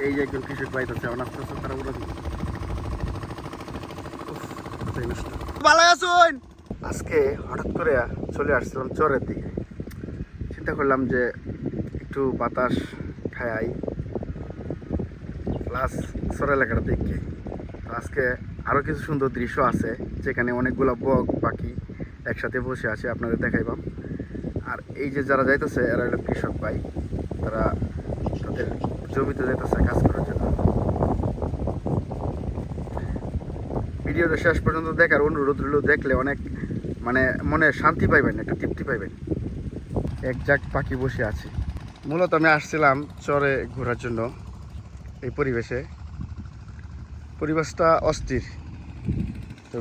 এই যে একজন কৃষক পাইতেছে আস্তে আস্তে তারা উড়া দিবে। ভালো আছুন? আজকে হঠাৎ করে চলে আসছিলাম চরের দিকে। চিন্তা করলাম যে একটু বাতাস খাই প্লাস চর এলাকাটা দেখি। আজকে আরও কিছু সুন্দর দৃশ্য আছে যেখানে অনেকগুলো বক পাখি একসাথে বসে আছে, আপনাদের দেখাইবাম। আর এই যে যারা যাইতেছে এরা হলো কৃষক ভাই, তারা তাদের জমিতে যাইতেছে কাজ করার জন্য। ভিডিওটা শেষ পর্যন্ত দেখার অনুরোধ রইল, দেখলে অনেক মানে মনে শান্তি পাইবেন, একটা তৃপ্তি পাইবেন। এক ঝাঁক পাখি বসে আছে। মূলত আমি আসছিলাম চরে ঘোরার জন্য। এই পরিবেশটা অস্থির, তো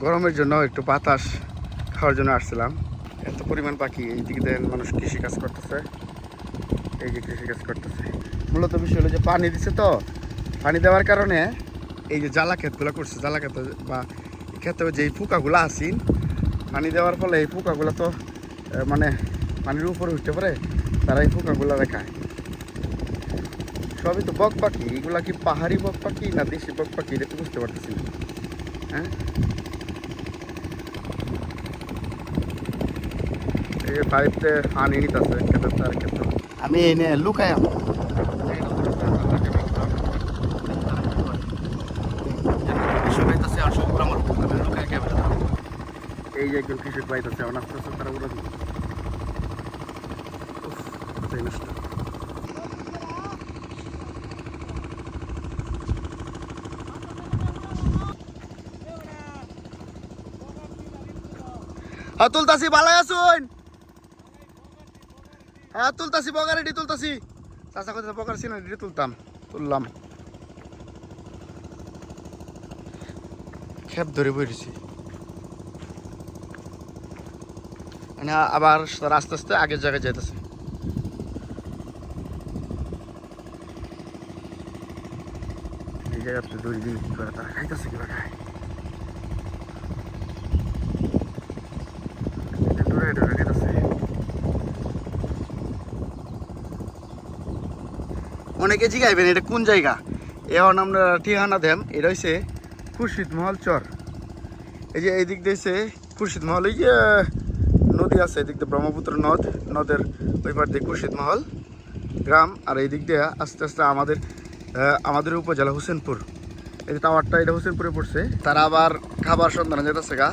গরমের জন্য একটু বাতাস খাওয়ার জন্য আসছিলাম। এত পরিমাণ পাখি, এই দিকে দেন মানুষ কৃষিকাজ করতেছে, এই যে কৃষিকাজ করতেছে। মূলত বিষয় হলো যে পানি দিচ্ছে, তো পানি দেওয়ার কারণে এই যে জ্বালা ক্ষেতগুলো করছে, জ্বালা ক্ষেত বা ক্ষেতে যেই পোকাগুলো আসেন, পানি দেওয়ার ফলে এই পোকাগুলো তো মানে পানির উপরে উঠতে পারে, তারা এই পোকাগুলো দেখায়। সবই তো বক পাখি, এগুলা কি পাহাড়ি বক পাখি না দেশি বক পাখি এটা তো বুঝতে পারতেছি না। হ্যাঁ, এই যে পাইপতে পানি নিতেছে ক্ষেতের তার ক্ষেত্রে। আমি এনে লুকাই এই যে একজন কৃষক পাইতেছে আস্তে আস্তে তারা উড়া দিবে। হ্যাঁ তুলতাছি, ভালো আছুন? হ্যাঁ তুলতাছি, বগার রেডি তুলতাছি। চাষা কথা বগার ছিল রেডি তুললাম। খেপ ধরে বইছি, মানে আবার তারা আস্তে আস্তে আগের জায়গায় যাইতেছে। এই জায়গাতে দড়ি দিয়ে কি করে তারা খাইতেছে, কি খায় অনেকে জিগাইবেন এটা কোন জায়গা। এখন আমরা ঠিকানা দেম, এটা হচ্ছে খুরশিদমহল চর। এই যে এই দিক দিয়েছে খুরশিদমহল, এই যে নদী আছে এদিক দিয়ে ব্রহ্মপুত্র নদের ওই পার দিয়ে খুরশিদমহল গ্রাম। আর এই দিক দিয়ে আস্তে আস্তে আমাদের উপজেলা হোসেনপুর। এই যে টাওয়ারটা এটা হোসেনপুরে পড়ছে। তারা আবার খাবার সন্ধানে যেতেছে গা,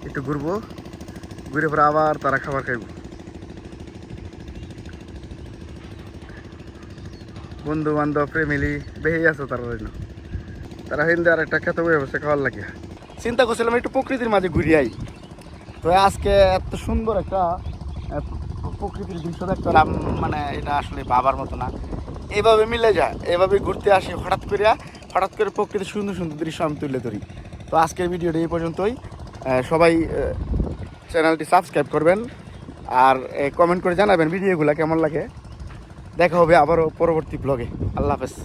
একটু ঘুরবো, ঘুরে পরে আবার তারা খাবার খাইব। বন্ধু বান্ধব ফ্যামিলি বেহেই আছে তারা জন্য, তারা হিন্দু আর একটা খেতে বসে খাওয়ার লাগে। চিন্তা করছিলাম একটু প্রকৃতির মাঝে ঘুরিয়াই, তো আজকে এত সুন্দর একটা প্রকৃতির দৃশ্য দেখলাম, মানে এটা আসলে ভাবার মতো না। এইভাবে মিলে যায়, এইভাবে ঘুরতে আসি হঠাৎ করে প্রকৃতির সুন্দর সুন্দর দৃশ্য আমি তুলে ধরি। তো আজকের ভিডিওটা এই পর্যন্তই। সবাই চ্যানেলটি সাবস্ক্রাইব করবেন আর কমেন্ট করে জানাবেন ভিডিওগুলো কেমন লাগে। দেখা হবে আবারও পরবর্তী ব্লগে। আল্লাহ হাফেজ।